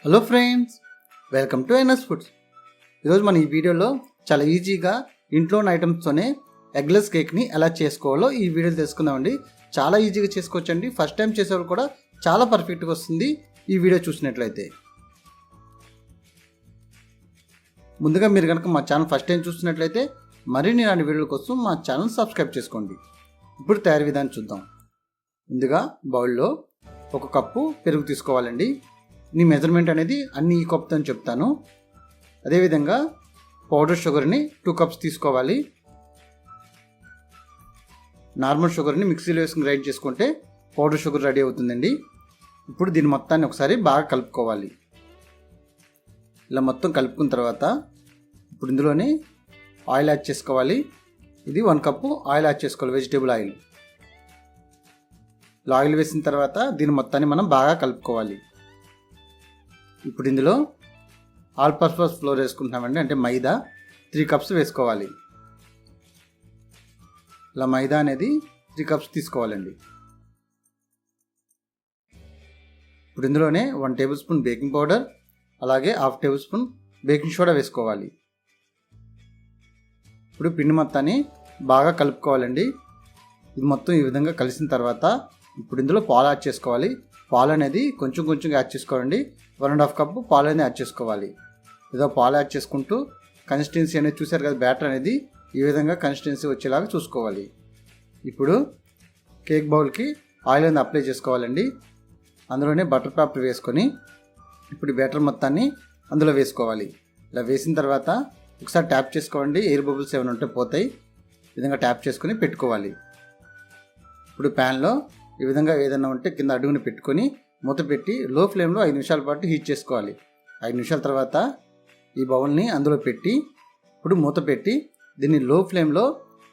Hello friends, welcome to NS foods. ఈరోజు మన ఈ వీడియోలో చాలా ఈజీగా ఇంట్లోని ఐటమ్స్తోనే ఎగ్లెస్ కేక్ని ఎలా చేసుకోవాలో ఈ వీడియో తెలుసుకుందామండి. చాలా ఈజీగా చేసుకోవచ్చండి. ఫస్ట్ టైం చేసేవాళ్ళు కూడా చాలా పర్ఫెక్ట్గా వస్తుంది ఈ వీడియో చూసినట్లయితే. ముందుగా మీరు కనుక మా ఛానల్ ఫస్ట్ టైం చూస్తున్నట్లయితే మరిన్ని ఇలాంటి వీడియోల కోసం మా ఛానల్ సబ్స్క్రైబ్ చేసుకోండి. ఇప్పుడు తయారీ విధానం చూద్దాం. ముందుగా బౌల్లో 1 కప్పు పెరుగు తీసుకోవాలండి. నీ మెజర్మెంట్ అనేది అన్ని ఈ కప్తో చెప్తాను. అదేవిధంగా పౌడర్ షుగర్ని 2 కప్స్ తీసుకోవాలి. నార్మల్ షుగర్ని మిక్సీలో వేసుకుని గ్రైండ్ చేసుకుంటే పౌడర్ షుగర్ రెడీ అవుతుందండి. ఇప్పుడు దీని మొత్తాన్ని ఒకసారి బాగా కలుపుకోవాలి. ఇలా మొత్తం కలుపుకున్న తర్వాత ఇప్పుడు ఇందులోనే ఆయిల్ యాడ్ చేసుకోవాలి. ఇది 1 కప్పు ఆయిల్ యాడ్ చేసుకోవాలి, వెజిటేబుల్ ఆయిల్. ఇలా ఆయిల్ వేసిన తర్వాత దీని మొత్తాన్ని మనం బాగా కలుపుకోవాలి. ఇప్పుడు ఇందులో ఆల్ పర్పస్ ఫ్లోర్ వేసుకుంటున్నామండి, అంటే మైదా 3 కప్స్ వేసుకోవాలి. ఇలా మైదా అనేది 3 కప్స్ తీసుకోవాలండి. ఇప్పుడు ఇందులోనే 1 టేబుల్ స్పూన్ బేకింగ్ పౌడర్, అలాగే 1/2 టేబుల్ స్పూన్ బేకింగ్ సోడా వేసుకోవాలి. ఇప్పుడు పిండి మొత్తాన్ని బాగా కలుపుకోవాలండి. ఇది మొత్తం ఈ విధంగా కలిసిన తర్వాత ఇప్పుడు ఇందులో పాలు యాడ్ చేసుకోవాలి. పాలు అనేది కొంచెం యాడ్ చేసుకోవాలండి. 1.5 కప్పు పాలు అనేది యాడ్ చేసుకోవాలి. ఏదో పాలు యాడ్ చేసుకుంటూ కన్సిస్టెన్సీ అనేది చూసారు కదా, బ్యాటర్ అనేది ఈ విధంగా కన్సిస్టెన్సీ వచ్చేలాగా చూసుకోవాలి. ఇప్పుడు కేక్ బౌల్కి ఆయిల్ అనేది అప్లై చేసుకోవాలండి. అందులోనే బటర్ పేపర్ వేసుకొని ఇప్పుడు బ్యాటర్ మొత్తాన్ని అందులో వేసుకోవాలి. ఇలా వేసిన తర్వాత ఒకసారి ట్యాప్ చేసుకోండి, ఎయిర్ బబుల్స్ ఏమైనా ఉంటే పోతాయి. ఈ విధంగా ట్యాప్ చేసుకొని పెట్టుకోవాలి. ఇప్పుడు ప్యాన్లో ఈ విధంగా ఏదైనా ఉంటే కింద అడుగుని పెట్టుకొని మూత పెట్టి లో ఫ్లేమ్లో 5 నిమిషాల పాటు హీట్ చేసుకోవాలి. 5 నిమిషాల తర్వాత ఈ బౌల్ని అందులో పెట్టి ఇప్పుడు మూత పెట్టి దీన్ని లో ఫ్లేమ్లో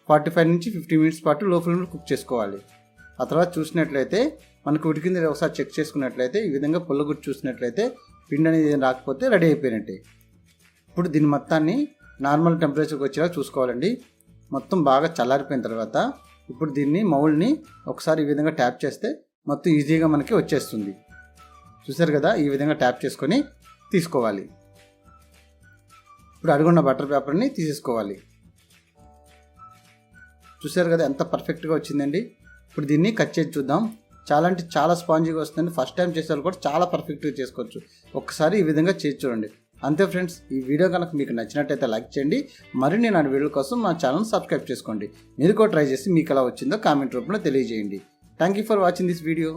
45 నుంచి 50 మినిట్స్ పాటు లో ఫ్లేమ్లో కుక్ చేసుకోవాలి. ఆ తర్వాత చూసినట్లయితే మనకు ఉడికింది ఒకసారి చెక్ చేసుకున్నట్లయితే ఈ విధంగా పుల్లగుర్తి చూసినట్లయితే పిండి అనేది రాకపోతే రెడీ అయిపోయినట్టే. ఇప్పుడు దీని మొత్తాన్ని నార్మల్ టెంపరేచర్కి వచ్చేలా చూసుకోవాలండి. మొత్తం బాగా చల్లారిపోయిన తర్వాత ఇప్పుడు దీన్ని మౌల్డ్ని ఒకసారి ఈ విధంగా ట్యాప్ చేస్తే మొత్తం ఈజీగా మనకి వచ్చేస్తుంది. చూసారు కదా, ఈ విధంగా ట్యాప్ చేసుకొని తీసుకోవాలి. ఇప్పుడు అడుగున్న బటర్ పేపర్ని తీసేసుకోవాలి. చూసారు కదా ఎంత పర్ఫెక్ట్గా వచ్చిందండి. ఇప్పుడు దీన్ని కట్ చేసి చూద్దాం. చాలా అంటే చాలా స్పాంజీగా వస్తుందండి. ఫస్ట్ టైం చేసేవాళ్ళు కూడా చాలా పర్ఫెక్ట్గా చేసుకోవచ్చు. ఒక్కసారి ఈ విధంగా చేసి చూడండి. అంతే ఫ్రెండ్స్, ఈ వీడియో కనుక మీకు నచ్చినట్టయితే లైక్ చేయండి. మరిన్ని నా వీడియోల కోసం మా ఛానల్ సబ్స్క్రైబ్ చేసుకోండి. మీరు కూడా ట్రై చేసి మీకు ఎలా వచ్చిందో కామెంట్ రూపంలో తెలియజేయండి. Thank you for watching this video.